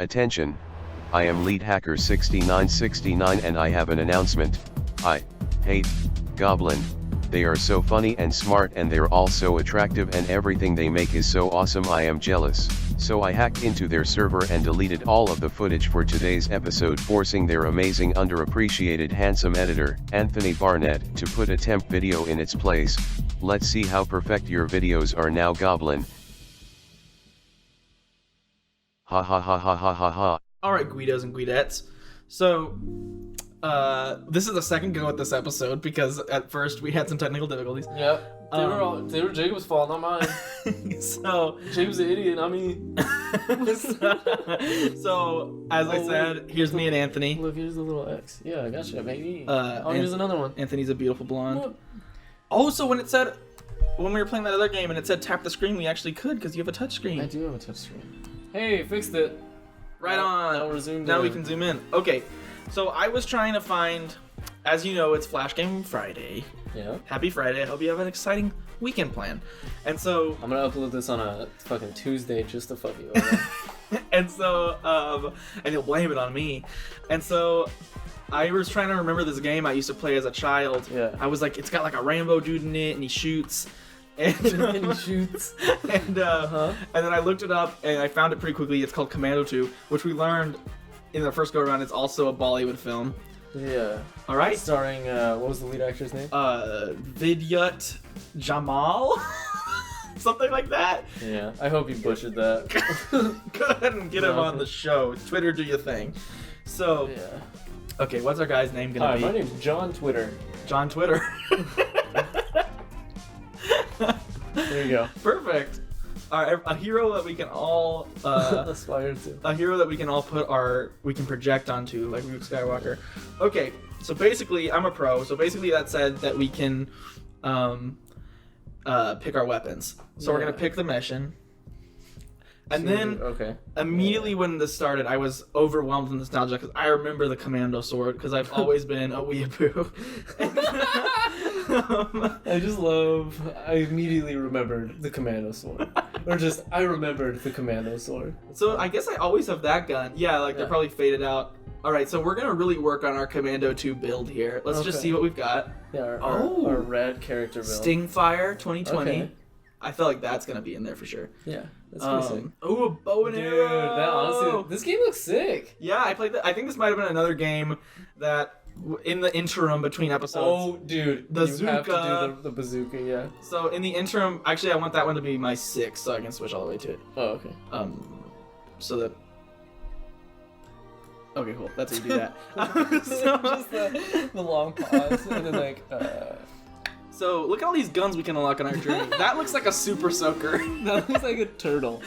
Attention, I am Lead Hacker 6969 and I have an announcement. I hate Goblin. They are so funny and smart and they're all so attractive and everything they make is so awesome. I am jealous. So I hacked into their server and deleted all of the footage for today's episode, forcing their amazing underappreciated handsome editor, Anthony Barnett, to put a temp video in its place. Let's see how perfect your videos are now, Goblin. Ha ha ha ha ha ha ha. Alright, Guidos and Guidettes. So, this is the second go at this episode because at first we had some technical difficulties. Yep. They were Jacob's fault, not mine. So Jacob's an idiot, not me. So as I said, here's me and Anthony. Look, here's the little X. Yeah, I gotcha, baby. Here's another one. Anthony's a beautiful blonde. Oh, so when we were playing that other game and it said tap the screen, we actually could because you have a touch screen. I do have a touch screen. Hey, fixed it. Right on. Now we're zoomed in. Now we can zoom in. Okay, so I was trying to find, as you know, it's Flash Game Friday. Yeah. Happy Friday. I hope you have an exciting weekend plan. And so I'm gonna upload this on a fucking Tuesday just to fuck you over. and so and you'll blame it on me. And so I was trying to remember this game I used to play as a child. Yeah. I was like, it's got like a Rambo dude in it and he shoots. And, And he shoots. and then I looked it up and I found it pretty quickly. It's called Commando 2, which we learned in the first go around. It's also a Bollywood film. Yeah. All right. Starring what was the lead actor's name? Vidyut Jamal, something like that. Yeah. I hope you butchered that. Go ahead and get him on the show. Twitter, do your thing. So, Yeah. okay, what's our guy's name gonna Hi, be? my name's John Twitter. John Twitter. There you go. Perfect. All right, a hero that we can all Aspire to. a hero that we can all we can project onto, like Luke Skywalker. Okay, so basically, I'm a pro. So basically, that said that we can pick our weapons. So we're gonna pick the mission, and then immediately when this started, I was overwhelmed with nostalgia because I remember the Commando sword because I've always been a weeaboo. I immediately remembered the Commando sword. Or just, I remembered the Commando sword. So I guess I always have that gun. Yeah, like they're probably faded out. All right, so we're gonna really work on our Commando 2 build here. Let's just see what we've got. Yeah, our red character build. Stingfire 2020. Okay. I feel like that's gonna be in there for sure. Yeah, that's pretty sick. Oh, a bow and Dude, arrow! that honestly, this game looks sick. Yeah, I played that. I think this might have been another game that, in the interim between episodes. Oh, dude, The you have to bazooka. do the bazooka, yeah. So in the interim, actually, I want that one to be my 6, so I can switch all the way to it. Oh, okay. So that. Okay, cool. That's how you do that. Just the long pause and then like. So look at all these guns we can unlock on our journey. That looks like a super soaker. That looks like a turtle.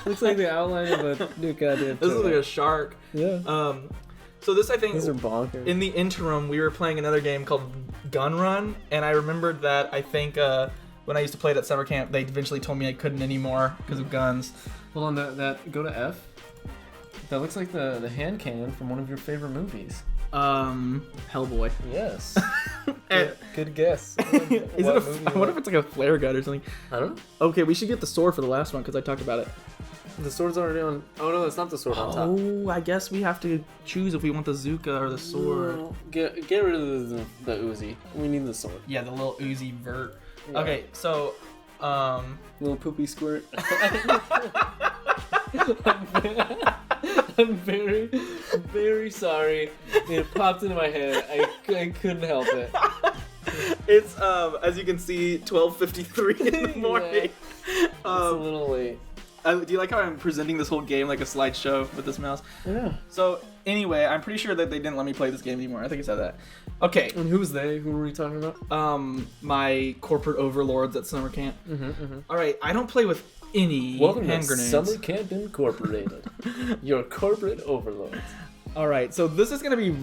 Looks like the outline of a new goddamn turtle. This is like a shark. Yeah. So this, I think, These are bonkers. in the interim, we were playing another game called Gun Run, and I remembered that I think when I used to play it at summer camp, they eventually told me I couldn't anymore because of guns. Hold on, that go to F. That looks like the hand cannon from one of your favorite movies. Hellboy. Yes. And- Good guess. Is it I wonder if it's like a flare gun or something. I don't know. Okay, we should get the sword for the last one because I talked about it. The sword's already on. Oh no, that's not the sword on top. Oh, I guess we have to choose if we want the Zuka or the sword. No. Get rid of the Uzi. We need the sword. Yeah, the little Uzi vert. Yeah. Okay, so Little poopy squirt. I'm very, very sorry. It popped into my head. I couldn't help it. it's as you can see, 12:53 in the morning. It's a little late. Do you like how I'm presenting this whole game like a slideshow with this mouse? Yeah. So anyway, I'm pretty sure that they didn't let me play this game anymore. I think it said that. Okay. And who's they? Who were we talking about? My corporate overlords at summer camp. All right, I don't play with any Welcome hand to grenades. Summer Camp Incorporated. Your corporate overlords. All right, so this is gonna be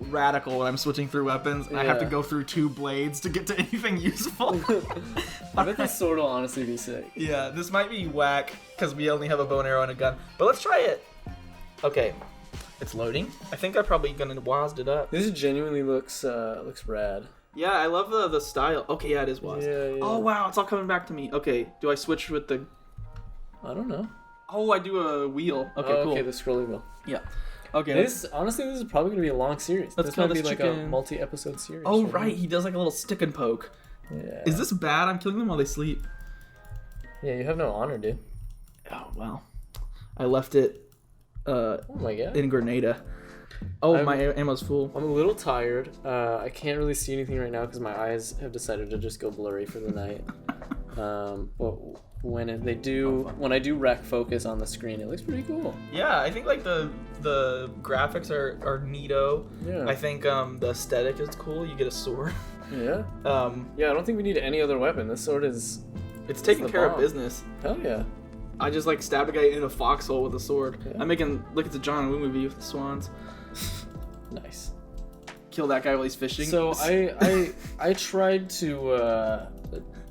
radical when I'm switching through weapons. And I have to Yeah. go through 2 blades to get to anything useful. I bet the sword will honestly be sick. Yeah, this might be whack because we only have a bow and arrow and a gun. But let's try it. Okay, it's loading. I think I'm probably gonna WASD it up. This genuinely looks rad. Yeah, I love the style. Okay, yeah, it is WASD. Yeah. Oh wow, it's all coming back to me. Okay, do I switch with the? I don't know. Oh, I do a wheel. Okay, cool. Okay, the scrolling wheel. Yeah. Okay. This is probably gonna be a long series. Let's this kill might be this like chicken. a multi-episode series. Oh, right. He does like a little stick and poke. Yeah. Is this bad? I'm killing them while they sleep. Yeah, you have no honor, dude. Oh, well. I left it Oh my god. in Grenada. Oh, my ammo's full. I'm a little tired. I can't really see anything right now because my eyes have decided to just go blurry for the night. But when I do rec focus on the screen, it looks pretty cool. Yeah, I think like the graphics are neato. Yeah. I think the aesthetic is cool. You get a sword. Yeah. Yeah, I don't think we need any other weapon. This sword is. it's taking the care of bomb. business. Hell yeah. I just like stabbed a guy in a foxhole with a sword. Yeah. I'm making look at the John Woo movie with the swans. Nice. Kill that guy while he's fishing. So I tried to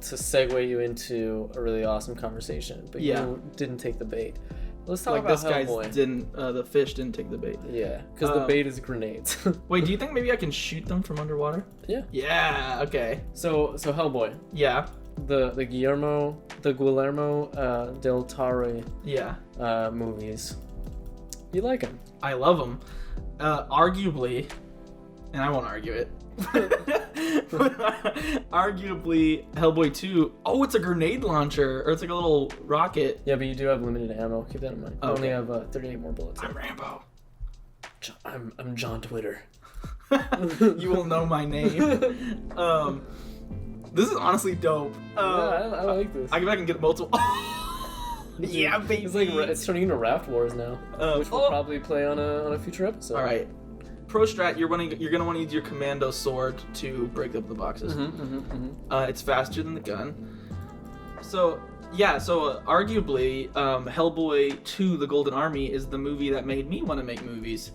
segue you into a really awesome conversation, but you didn't take the bait. Let's talk like about this guy Hellboy. didn't the fish didn't take the bait. Yeah, because the bait is grenades. Wait, do you think maybe I can shoot them from underwater? Yeah. Yeah. Okay. So Hellboy, Yeah. the Guillermo del Toro Yeah. movies. You like them? I love them. Arguably, and I won't argue it. Arguably, Hellboy 2. Oh, it's a grenade launcher, or it's like a little rocket. Yeah, but you do have limited ammo. Keep that in mind. I only have 38 more bullets. I'm Rambo. I'm John Twitter. You will know my name. This is honestly dope. Yeah, I like this. I can back and get multiple. Yeah, baby. It's turning into Raft Wars now, which we'll probably play on a future episode. All right. Pro strat, you're gonna want to use your commando sword to break up the boxes. It's faster than the gun. So arguably, Hellboy 2: The Golden Army is the movie that made me want to make movies,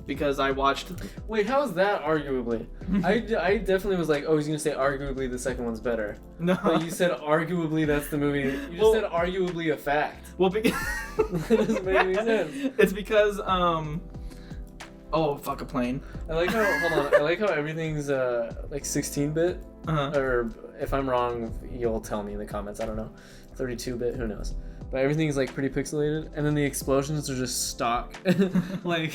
because I watched. Wait, how is that arguably? I definitely was like, oh, he's gonna say arguably the second one's better. No, but you said arguably that's the movie. You just said arguably a fact. Well, that doesn't make any sense. It's because oh, fuck a plane. I like how everything's like 16-bit. Or if I'm wrong, you'll tell me in the comments. I don't know. 32-bit, who knows? But everything's like pretty pixelated, and then the explosions are just stock, like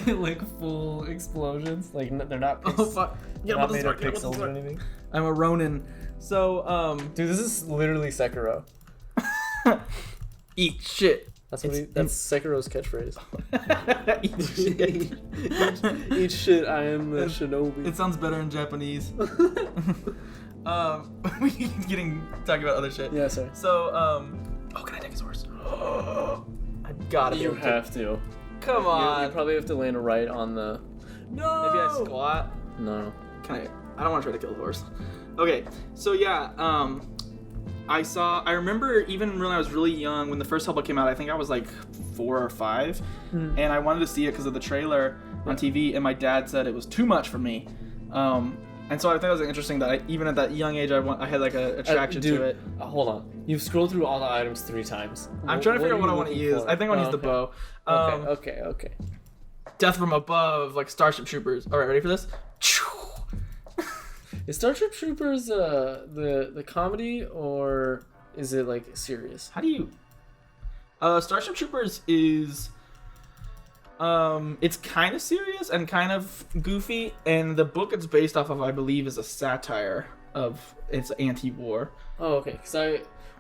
full explosions. Like they're not. Oh fuck! They're not made of pixels or anything. I'm a Ronin. So dude, this is literally Sekiro. Eat shit. That's Sekiro's catchphrase. Eat shit. Eat shit. I am the shinobi. It sounds better in Japanese. We talking about other shit. Yeah, sorry. So oh, can I take his horse? I gotta. You have to. Come on. You probably have to land right on the. No. Maybe I squat. No. Can I don't want to try to kill the horse. Okay, so yeah, I remember even when I was really young, when the first Hellboy came out, I think I was like 4 or 5, and I wanted to see it because of the trailer on TV, and my dad said it was too much for me. And so I thought it was interesting that even at that young age, I had like a attraction to it. Hold on. You've scrolled through all the items 3 times. I'm trying to figure out what I want to use. I think I want to use the bow. Okay. Death from above, like Starship Troopers. All right, ready for this? Is Starship Troopers the comedy, or is it like serious? How do you? Starship Troopers is. It's kind of serious and kind of goofy, and the book it's based off of, I believe, is a satire of its anti-war. Oh, okay.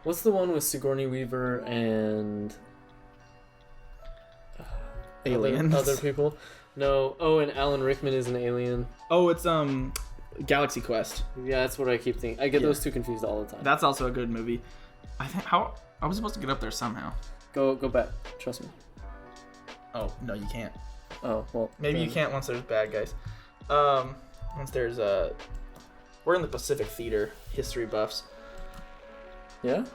What's the one with Sigourney Weaver and aliens? Other people? No. Oh, and Alan Rickman is an alien. Oh, it's Galaxy Quest. Yeah, that's what I keep thinking. I get those two confused all the time. That's also a good movie. I think I was supposed to get up there somehow. Go back. Trust me. Oh no, you can't. Oh well. Maybe you can't once there's bad guys. Once there's we're in the Pacific Theater, history buffs. Yeah.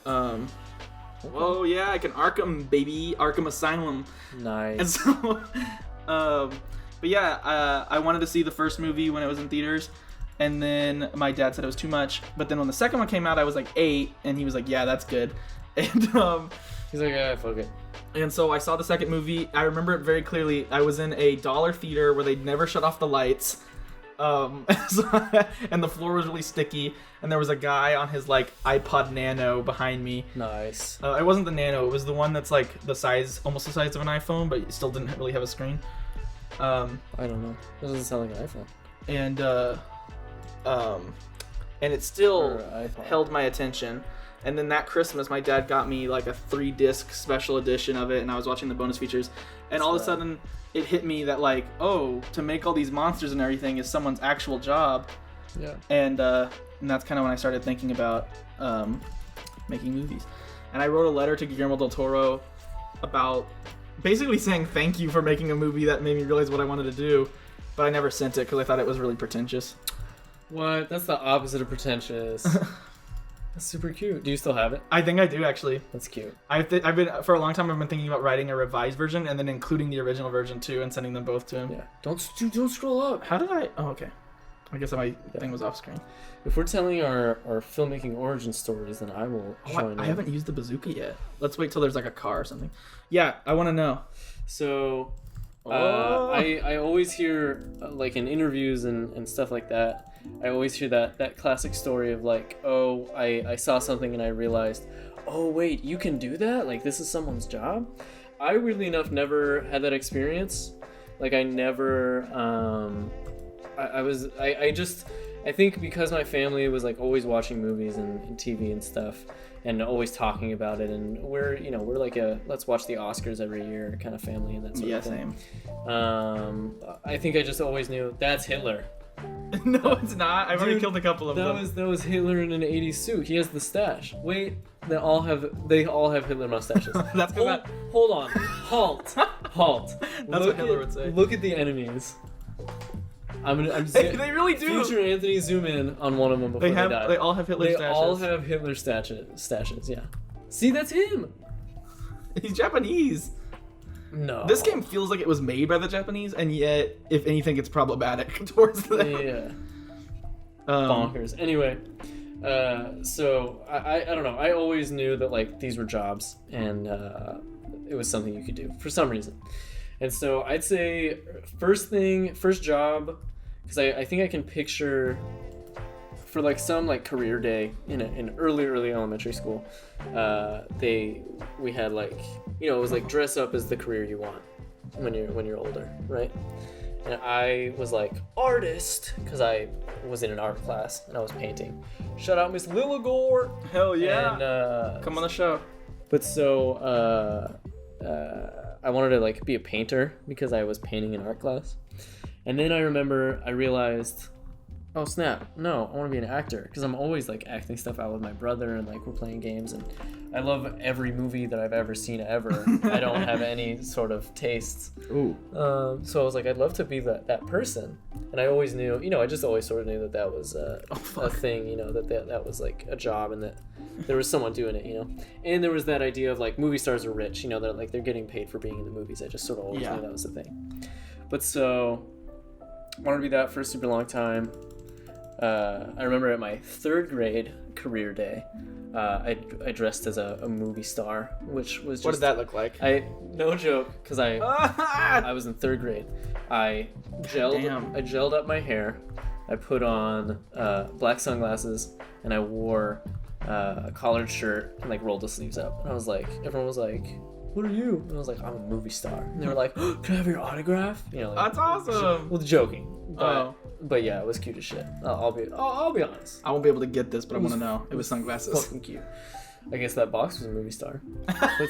Oh yeah, I can Arkham, baby, Arkham Asylum. Nice. And so, but yeah, I wanted to see the first movie when it was in theaters, and then my dad said it was too much. But then when the second one came out, I was like 8, and he was like, "Yeah, that's good." And he's like, "Yeah, fuck it." And so I saw the second movie. I remember it very clearly. I was in a dollar theater where they'd never shut off the lights, And the floor was really sticky, and there was a guy on his like iPod Nano behind me. Nice. It wasn't the Nano, it was the one that's like almost the size of an iPhone, but it still didn't really have a screen. I don't know. It doesn't sound like an iPhone. And it still held my attention. And then that Christmas, my dad got me like a 3-disc special edition of it, and I was watching the bonus features. And all of a sudden, it hit me that like, oh, to make all these monsters and everything is someone's actual job. Yeah. And that's kind of when I started thinking about making movies. And I wrote a letter to Guillermo del Toro about basically saying thank you for making a movie that made me realize what I wanted to do, but I never sent it because I thought it was really pretentious. What? That's the opposite of pretentious. That's super cute. Do you still have it? I think I do, actually. That's cute. I've been for a long time. I've been thinking about writing a revised version and then including the original version too, and sending them both to him. Yeah. Don't scroll up. How did I? Oh, okay. I guess my thing was off screen. If we're telling our filmmaking origin stories, then I will join in. I haven't used the bazooka yet. Let's wait till there's like a car or something. Yeah, I want to know. So, I always hear like in interviews and stuff like that. I always hear that classic story of like, oh, I saw something and I realized, oh wait, you can do that? Like this is someone's job? I weirdly enough never had that experience. Like I never, I think because my family was like always watching movies and TV and stuff and always talking about it, and we're like a let's watch the Oscars every year kind of family and that sort of thing. Same. I think I just always knew that's Hitler. No, it's not. I've already killed a couple of them. That was Hitler in an 80s suit. He has the stash. Wait, they all have Hitler mustaches. That's hold on. Halt. That's what Hitler would say. Look at the enemies. They really do. Future Anthony, zoom in on one of them before they die. They all have Hitler stashes. They all have Hitler stashes, yeah. See, that's him. He's Japanese. No. This game feels like it was made by the Japanese, and yet, if anything, it's problematic towards them. Yeah. Bonkers. Anyway, so I don't know. I always knew that like these were jobs, and it was something you could do for some reason. And so I'd say first job, because I think I can picture for like some like career day in early elementary school, we had like, it was like dress up as the career you want when you're older, right? And I was like artist because I was in an art class and I was painting. Shout out Miss Lilligore. Hell yeah! And, come on the show. But so I wanted to like be a painter because I was painting in art class, and then I realized, oh snap, no, I want to be an actor because I'm always like acting stuff out with my brother and like we're playing games and I love every movie that I've ever seen ever. I don't have any sort of tastes. Ooh. So I was like, I'd love to be that person, and I always knew, I just always sort of knew that was a thing, that was like a job and that there was someone doing it, and there was that idea of like movie stars are rich, they're getting paid for being in the movies. I just sort of always knew that was the thing. But so I wanted to be that for a super long time. I remember at my 3rd grade career day, I dressed as a movie star, which was just... What did that look like? No joke, because I was in 3rd grade. I gelled up my hair, I put on black sunglasses, and I wore a collared shirt and like rolled the sleeves up. And everyone was like, what are you? And I was like, I'm a movie star. And they were like, oh, can I have your autograph? That's awesome. Well, joking. But yeah, it was cute as shit. I'll be honest. I won't be able to get this, but I want to know. It was sunglasses. Fucking cute. I guess that box was a movie star. But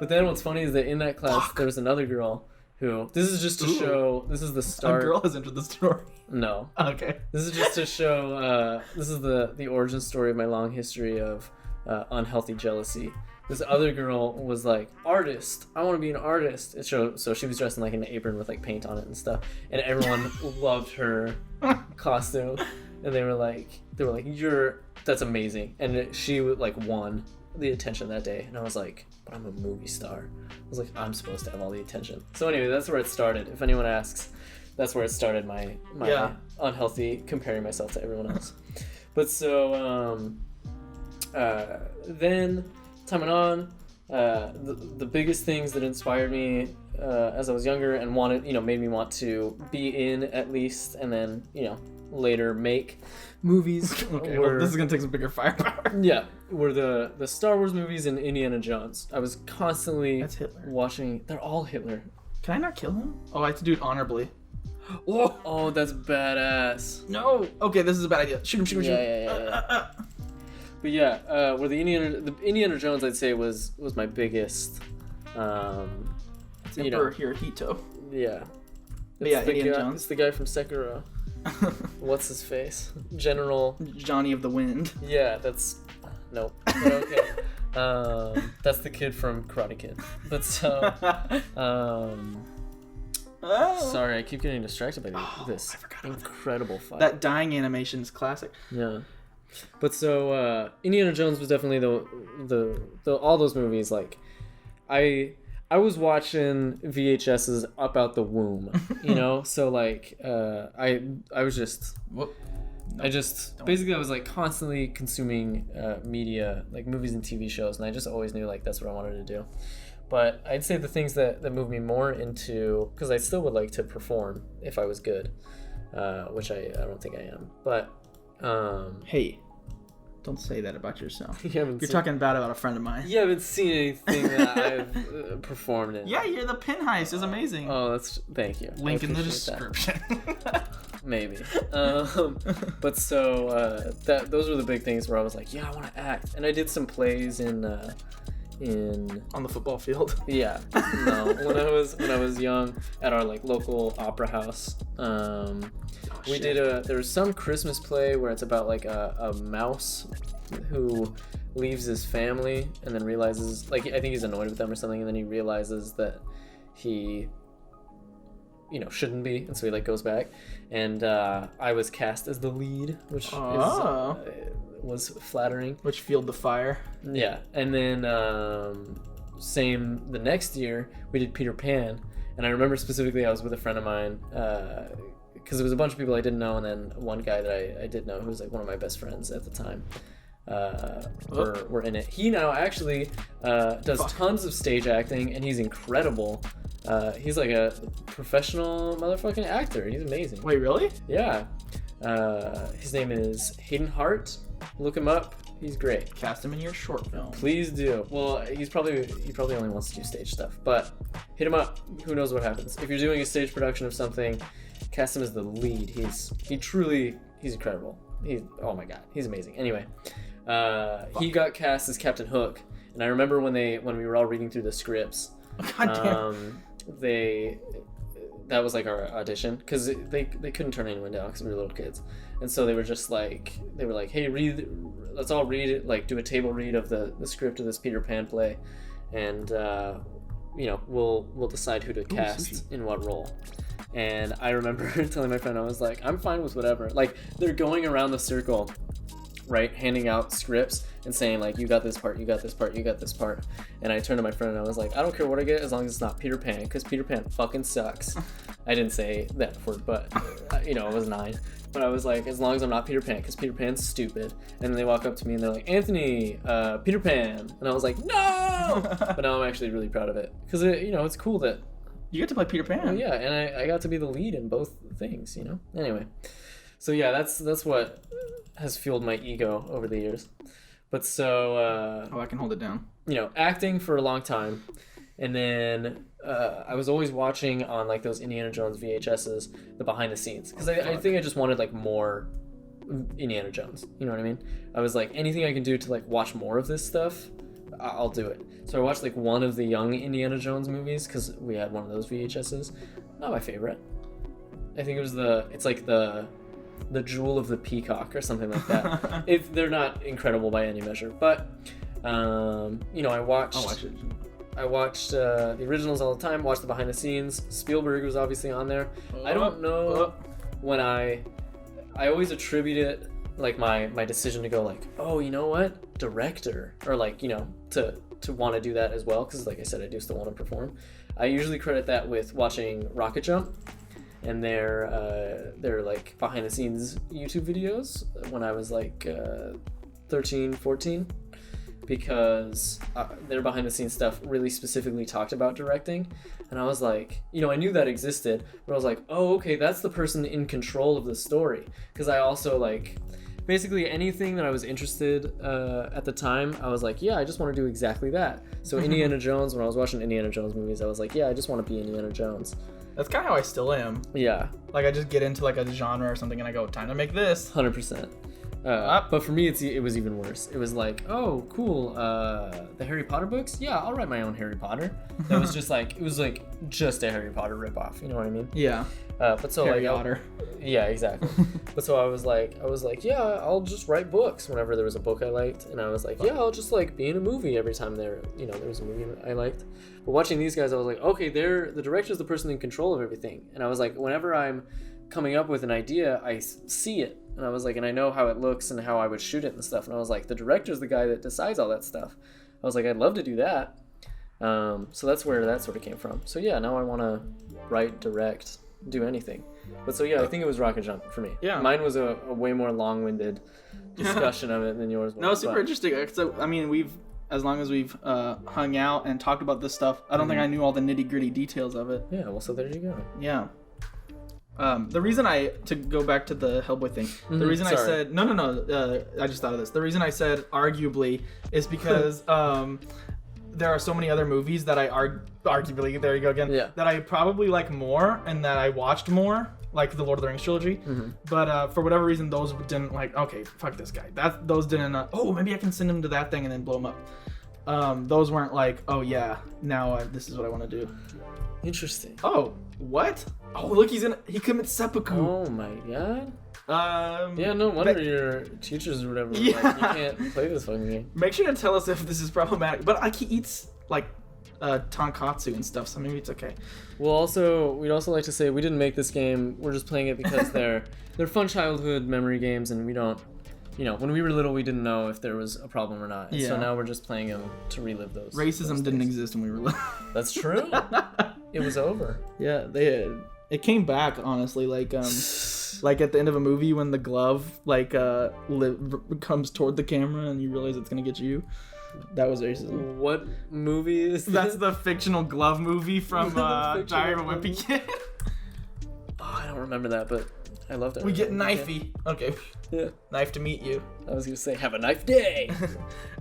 then what's funny is that in that class there was another girl who, this is just to show, this is the start. A girl has entered the story. No. Okay. This is just to show, this is the origin story of my long history of unhealthy jealousy. This other girl was like, artist, I want to be an artist. So she was dressed in like an apron with like paint on it and stuff, and everyone loved her costume, and they were like, that's amazing. And she like won the attention that day, and I was like, but I'm a movie star. I was like, I'm supposed to have all the attention. So anyway, that's where it started. If anyone asks, that's where it started, my unhealthy comparing myself to everyone else. But so then time went on, the biggest things that inspired me as I was younger and wanted, made me want to be in at least, and then, later make movies. Okay, well, this is gonna take some bigger firepower. Yeah, were the Star Wars movies and Indiana Jones. I was constantly watching. They're all Hitler. Can I not kill him? Oh, I have to do it honorably. Oh, that's badass. No. Okay, this is a bad idea. Shoot him. Yeah. But yeah, where the Indiana Jones, I'd say was my biggest. Emperor Hirohito. Yeah. Indiana Jones. It's the guy from Sekiro. What's his face? General Johnny of the Wind. Yeah, that's nope. But okay. That's the kid from Karate Kid. But so sorry, I keep getting distracted by this incredible fight. That dying animation is classic. Yeah. But so Indiana Jones was definitely the all those movies, like I was watching VHSs up out the womb, so like I was just basically I was like constantly consuming media, like movies and TV shows, and I just always knew like that's what I wanted to do. But I'd say the things that moved me more into, because I still would like to perform if I was good, which I don't think I am, but hey, don't say that about yourself. You're talking bad about a friend of mine. You haven't seen anything that I've performed in. Yeah, you're the pin heist is amazing. Oh, thank you. Link in the description. Maybe. But so those were the big things where I was like, yeah, I want to act, and I did some plays in on the football field. Yeah. No, when I was young at our like local opera house. We did there was some Christmas play where it's about like a mouse who leaves his family and then realizes, like, I think he's annoyed with them or something, and then he realizes that he shouldn't be, and so he like goes back, and I was cast as the lead, which was flattering. Which fueled the fire. Yeah. And then same the next year we did Peter Pan, and I remember specifically I was with a friend of mine, because there was a bunch of people I didn't know, and then one guy that I did know who was like one of my best friends at the time. Were in it. He now actually does tons of stage acting, and he's incredible. He's like a professional motherfucking actor. He's amazing. Wait, really? Yeah. His name is Hayden Hart. Look him up. He's great. Cast him in your short film. Please do. Well, he probably only wants to do stage stuff, but hit him up. Who knows what happens? If you're doing a stage production of something, cast him as the lead. He's incredible. Oh my god, he's amazing. Anyway, he got cast as Captain Hook, and I remember when we were all reading through the scripts. That was like our audition, because they couldn't turn anyone down because we were little kids, and so they were like, hey, let's all read it, like do a table read of the script of this Peter Pan play, and we'll decide who to cast in what role. And I remember telling my friend, I was like, I'm fine with whatever. Like, they're going around the circle, right, handing out scripts and saying like, you got this part, you got this part, you got this part. And I turned to my friend and I was like, I don't care what I get as long as it's not Peter Pan, because Peter Pan fucking sucks. I didn't say that word, but I was 9. But I was like, as long as I'm not Peter Pan, because Peter Pan's stupid. And then they walk up to me and they're like, Anthony, Peter Pan. And I was like, no! But now I'm actually really proud of it, because it's cool that you get to play Peter Pan. Well, yeah, and I got to be the lead in both things, Anyway, so yeah, that's what has fueled my ego over the years. But so I can hold it down. Acting for a long time, and then I was always watching on like those Indiana Jones VHSs the behind the scenes, because I think I just wanted like more Indiana Jones. You know what I mean? I was like, anything I can do to like watch more of this stuff, I'll do it. So I watched like one of the young Indiana Jones movies, because we had one of those VHSs. Not my favorite. I think it was it's like the Jewel of the Peacock or something like that. They're not incredible by any measure, but I watched. I'll watch it. I watched the originals all the time. Watched the behind the scenes. Spielberg was obviously on there. I don't know when I always attribute it, like my decision to go like, oh, you know what, director, or like to want to do that as well, because like I said, I do still want to perform. I usually credit that with watching Rocket Jump and their like behind the scenes YouTube videos when I was like 13, 14. because their behind the scenes stuff really specifically talked about directing, and I was like, you know, I knew that existed, but I was like, oh, okay, that's the person in control of the story, because I also like basically anything that I was interested at the time, I was like, yeah, I just want to do exactly that. So Indiana Jones, when I was watching Indiana Jones movies, I was like, yeah, I just want to be Indiana Jones. That's kind of how I still am. Yeah. Like, I just get into like a genre or something and I go, time to make this. 100%. But for me, it was even worse. It was like, oh, cool, the Harry Potter books? Yeah, I'll write my own Harry Potter. That was just like, it was like just a Harry Potter ripoff, you know what I mean? Yeah. But so Harry like, Potter. Yeah, exactly. But so I was like, yeah, I'll just write books whenever there was a book I liked, and I was like, yeah, I'll just like be in a movie every time there was a movie I liked. But watching these guys, I was like, okay, the director's the person in control of everything, and I was like, whenever I'm coming up with an idea, I see it, and I was like, and I know how it looks and how I would shoot it and stuff, and I was like, the director's the guy that decides all that stuff. I was like, I'd love to do that. So that's where that sort of came from. So yeah, now I want to write, direct, do anything. But so yeah, I think it was Rocket Jump for me. Yeah. Mine was a way more long-winded discussion of it than yours was. No, it's super interesting. So, I mean, as long as we've hung out and talked about this stuff, I don't think I knew all the nitty-gritty details of it. Yeah, well, so there you go. Yeah. The reason to go back to the Hellboy thing, the reason I said, no, I just thought of this. The reason I said arguably is because there are so many other movies that I arguably, there you go again, that I probably like more and that I watched more, like the Lord of the Rings trilogy. But for whatever reason, those didn't like, okay, fuck this guy. Those didn't, oh, maybe I can send him to that thing and then blow him up. Those weren't like, oh yeah, now this is what I want to do. Interesting. Oh, what? Oh, look, he commits seppuku. Oh my god. Yeah, no wonder your teachers or whatever. Yeah. Like, you can't play this fucking game. Make sure to tell us if this is problematic. But like, he eats like tonkatsu and stuff, so maybe it's okay. We'd also like to say we didn't make this game. We're just playing it because they're fun childhood memory games, and we don't, when we were little, we didn't know if there was a problem or not. And so now we're just playing them to relive those. Racism didn't exist when we were little. That's true. It was over. Yeah, it came back, honestly, like like at the end of a movie when the glove like comes toward the camera and you realize it's gonna get you. That was racism. What movie is that? That's the fictional glove movie from Diary of a Wimpy Kid. Oh, I don't remember that, but I loved it. We get knifey. Okay. Yeah. Knife to meet you. I was gonna say, have a knife day.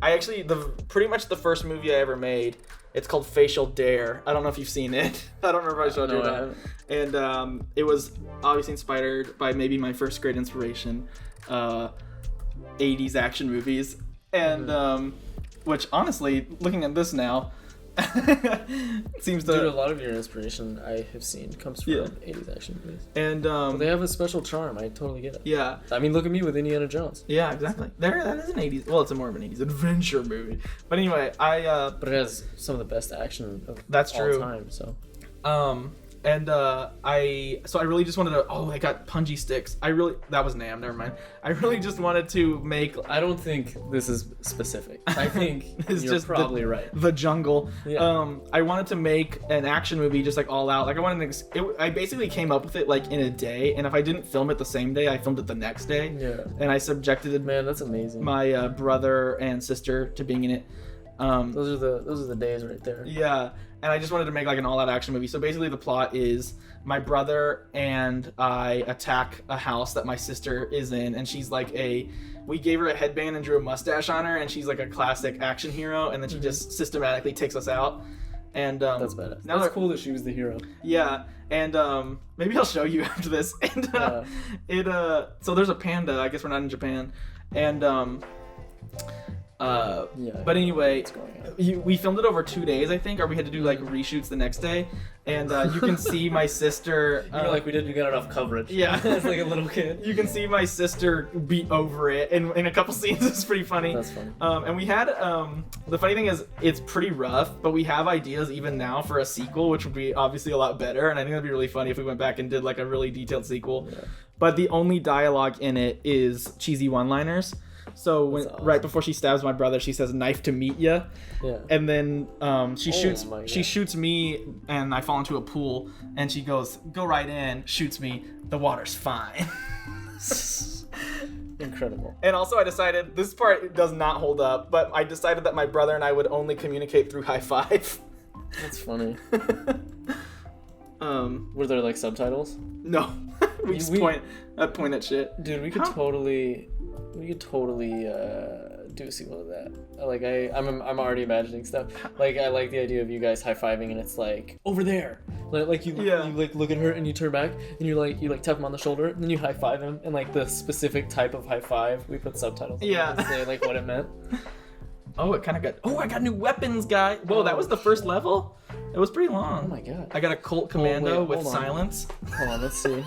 I actually, pretty much the first movie I ever made, it's called Facial Dare. I don't know if you've seen it. I don't remember if I showed you that. And it was obviously inspired by maybe my first great inspiration, 80s action movies. And which honestly, looking at this now, seems to... Dude, a lot of your inspiration I have seen comes from 80s action movies. And but they have a special charm. I totally get it. Yeah. I mean, look at me with Indiana Jones. Yeah, exactly. That is an 80s... Well, it's more of an 80s adventure movie. But anyway, But it has some of the best action of all time, so... And I really just wanted to. Oh, I got punji sticks. That was Nam. Never mind. I really just wanted to make. I don't think this is specific. I think you're just probably right. The jungle. Yeah. I wanted to make an action movie just like all out. Like I basically came up with it like in a day, and if I didn't film it the same day, I filmed it the next day. Yeah. And I subjected. Man, that's amazing. My brother and sister to being in it. Those are the days right there. Yeah. And I just wanted to make like an all-out action movie. So basically the plot is my brother and I attack a house that my sister is in, and she's like we gave her a headband and drew a mustache on her, and she's like a classic action hero, and then she just systematically takes us out. And that's badass. That's cool that she was the hero. Yeah. And maybe I'll show you after this. And so there's a panda. I guess we're not in Japan. And but anyway, we filmed it over 2 days, I think, or we had to do like reshoots the next day. And you can see my sister. You're like, we didn't get enough coverage. Yeah, as like a little kid. You can see my sister beat over it in a couple scenes. It's pretty funny. That's funny. And we had the funny thing is it's pretty rough, but we have ideas even now for a sequel, which would be obviously a lot better. And I think that'd be really funny if we went back and did like a really detailed sequel. Yeah. But the only dialogue in it is cheesy one-liners. So right before she stabs my brother, she says "knife to meet ya," and then she shoots me, and I fall into a pool, and she goes, "Go right in," shoots me. The water's fine. Incredible. And also I decided, this part does not hold up, but I decided that my brother and I would only communicate through high five. That's funny. Were there like subtitles? No. we just point at shit. Dude, we could totally do a sequel to that. Like I'm already imagining stuff. Like I like the idea of you guys high-fiving and it's like over there. Like you like look at her and you turn back and you tap him on the shoulder and then you high-five him and like the specific type of high-five we put subtitles on to say like what it meant. Oh, it kind of got. Oh, I got new weapons, guy. Whoa, that was the first level. It was pretty long. Oh my god. I got a Colt Commando with silence. Hold on, let's see.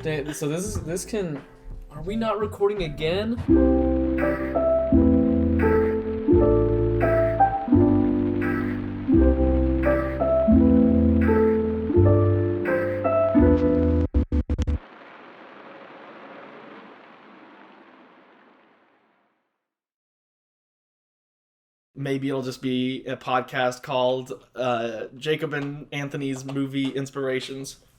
Dang, so this can. Are we not recording again? Maybe it'll just be a podcast called Jacob and Anthony's Movie Inspirations.